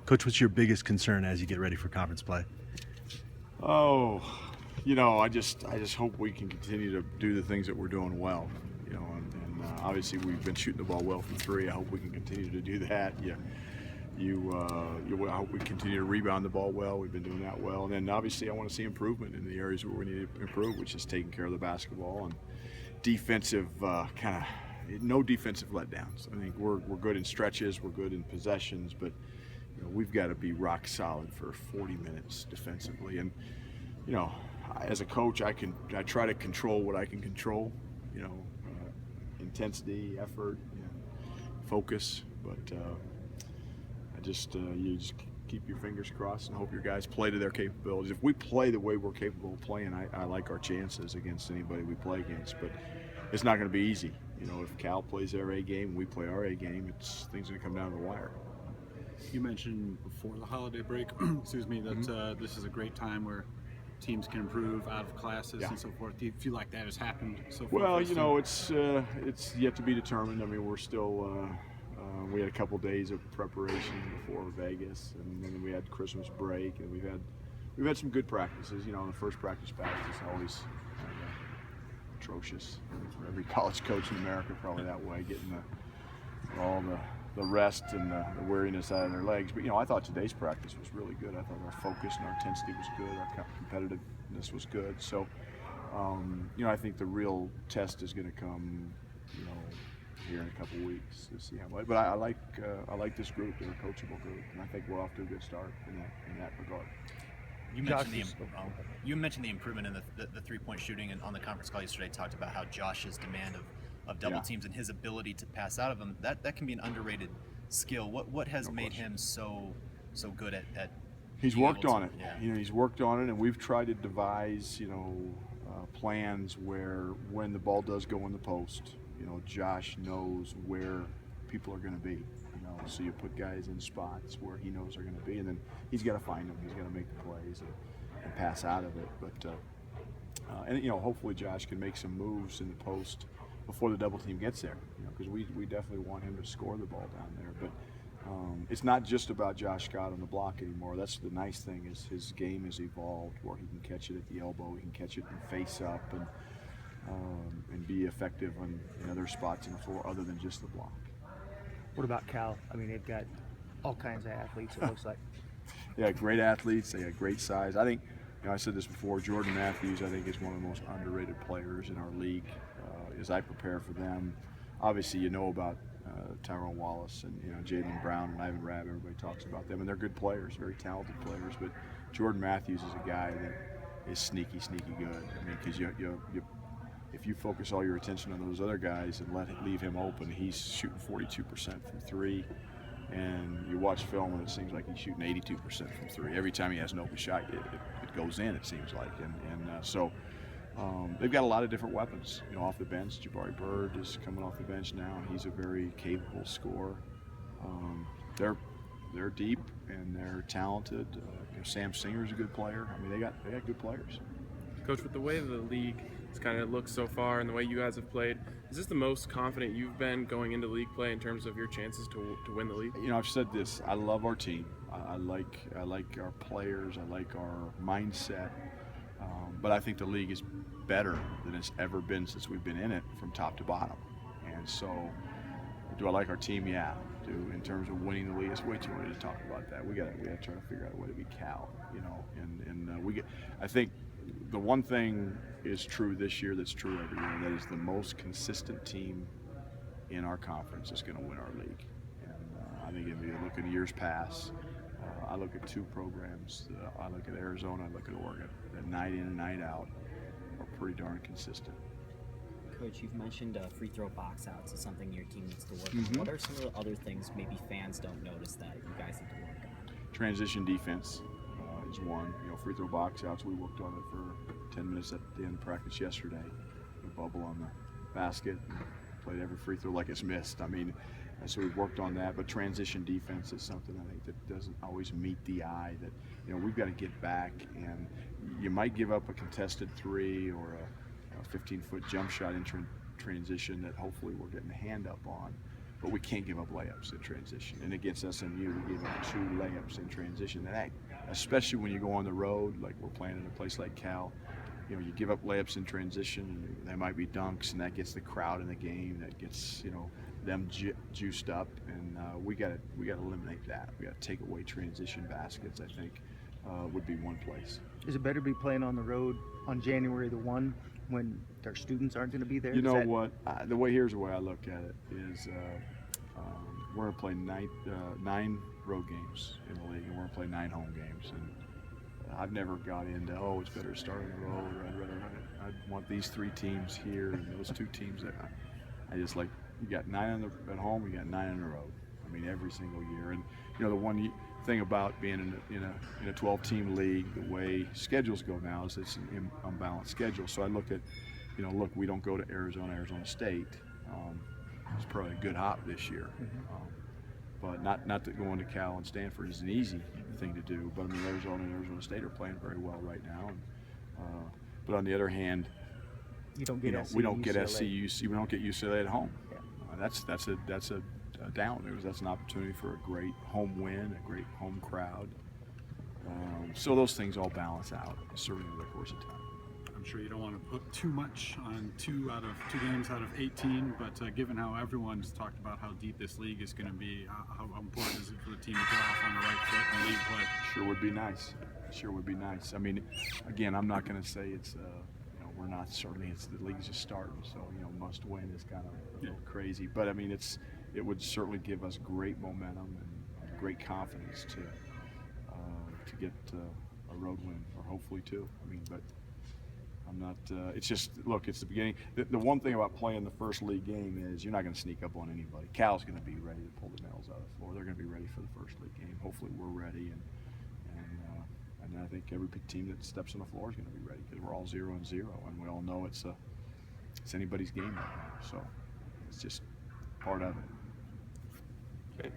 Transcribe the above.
Coach, what's your biggest concern as you get ready for conference play? Oh, I just hope we can continue to do the things that we're doing well. And obviously we've been shooting the ball well from three. I hope we can continue to do that. I hope we continue to rebound the ball well. We've been doing that well. And then obviously I want to see improvement in the areas where we need to improve, which is taking care of the basketball and defensive no defensive letdowns. I think we're good in stretches, we're good in possessions, but we've got to be rock solid for 40 minutes defensively. And as a coach, I try to control what I can control. Intensity, effort, focus. But you just keep your fingers crossed and hope your guys play to their capabilities. If we play the way we're capable of playing, I like our chances against anybody we play against. But it's not going to be easy. If Cal plays their A game and we play our A game, things are going to come down to the wire. You mentioned before the holiday break, excuse me, that this is a great time where teams can improve out of classes and so forth. Do you feel like that has happened so far? Well, it's yet to be determined. I mean, we're still we had a couple days of preparation before Vegas, and then we had Christmas break, and we've had some good practices. The first practice back is always atrocious. For every college coach in America, probably that way, getting all the rest and the weariness out of their legs. But I thought today's practice was really good. I thought our focus and our intensity was good. Our competitiveness was good. So, I think the real test is going to come, here in a couple weeks to see how much. But I like this group. They're a coachable group, and I think we're off to a good start in that regard. You mentioned the improvement in the three-point shooting, and on the conference call yesterday talked about how Josh's demand of double teams and his ability to pass out of them, that can be an underrated skill. What has made him so good at He's worked on it. Yeah. He's worked on it, and we've tried to devise plans where when the ball does go in the post, Josh knows where people are going to be. So you put guys in spots where he knows they're going to be, and then he's got to find them. He's got to make the plays and pass out of it. But hopefully Josh can make some moves in the post before the double team gets there. Because we definitely want him to score the ball down there. But it's not just about Josh Scott on the block anymore. That's the nice thing, is his game has evolved where he can catch it at the elbow, he can catch it and face up, and be effective in other spots in the floor other than just the block. What about Cal? I mean, they've got all kinds of athletes, it looks like. Yeah, great athletes. They got great size. I think, I said this before, Jordan Matthews, I think, is one of the most underrated players in our league. As I prepare for them, obviously about Tyrone Wallace and Jalen Brown and Ivan Rabb. Everybody talks about them, and they're good players, very talented players. But Jordan Matthews is a guy that is sneaky good. I mean, because if you focus all your attention on those other guys and leave him open, he's shooting 42% from three, and you watch film and it seems like he's shooting 82% from three. Every time he has an open shot, it goes in, it seems like. So they've got a lot of different weapons, off the bench. Jabari Bird is coming off the bench now, and he's a very capable scorer. They're deep and they're talented. Sam Singer's a good player. I mean, they got good players. Coach, with the way the league has kind of looked so far and the way you guys have played, is this the most confident you've been going into league play in terms of your chances to win the league? I've said this. I love our team. I like our players. I like our mindset. But I think the league is better than it's ever been since we've been in it, from top to bottom. And so, do I like our team? Yeah. In terms of winning the league, it's way too early to talk about that. We got to try to figure out a way to beat Cal. I think the one thing is true this year that's true every year, that is the most consistent team in our conference is going to win our league. And I think if you look at years past, I look at two programs. I look at Arizona, I look at Oregon. That night in and night out are pretty darn consistent. Coach, you've mentioned free throw box outs as something your team needs to work on. What are some of the other things maybe fans don't notice that you guys need to work on? Transition defense is one. Free throw box outs, we worked on it for 10 minutes at the end of practice yesterday. A bubble on the basket, played every free throw like it's missed. I mean, so we've worked on that. But transition defense is something I think that doesn't always meet the eye. That we've got to get back, and you might give up a contested three or a 15-foot jump shot in transition that hopefully we're getting a hand up on. but we can't give up layups in transition. And against SMU, we gave up 2 layups in transition. And that, especially when you go on the road, like we're playing in a place like Cal, you know, you give up layups in transition, and they might be dunks, and that gets the crowd in the game. That gets, you know, them juiced up, and we got to eliminate that. We got to take away transition baskets. I think would be one place. Is it better to be playing on the road on January the 1 when their students aren't going to be there? You know what? Here's the way I look at it is we're going to play 9 road games in the league, and we're going to play 9 home games. And I've never got into, it's better to start on the road, or I want these 3 teams here and those 2 teams there. I just like, you got 9 at home, you got 9 on the road. I mean, every single year. And you know, the one thing about being in a 12-team league, the way schedules go now is it's an unbalanced schedule. So I look at, you know, look, we don't go to Arizona State. It's probably a good hop this year. But not that going to Cal and Stanford is an easy thing to do. But I mean, Arizona and Arizona State are playing very well right now. And, but on the other hand, you don't get we don't get UCLA. SC, we don't get UCLA at home. Yeah. That's a down. That's an opportunity for a great home win, a great home crowd. So those things all balance out, certainly over the course of time. I'm sure you don't want to put too much on 2 games out of 18, but given how everyone's talked about how deep this league is going to be, how important is it for the team to get off on the right foot in league play? Sure would be nice. Sure would be nice. I mean, again, I'm not going to say it's, you know, we're not, certainly it's the league's just starting, so, you know, must win is kind of a little crazy. But I mean, it would certainly give us great momentum and great confidence to get a road win, or hopefully 2. I mean, but I'm not. It's just, look, it's the beginning. The one thing about playing the first league game is you're not going to sneak up on anybody. Cal's going to be ready to pull the nails out of the floor. They're going to be ready for the first league game. Hopefully, we're ready, and I think every big team that steps on the floor is going to be ready, because we're all 0-0, and we all know it's anybody's game right now. So it's just part of it. Okay.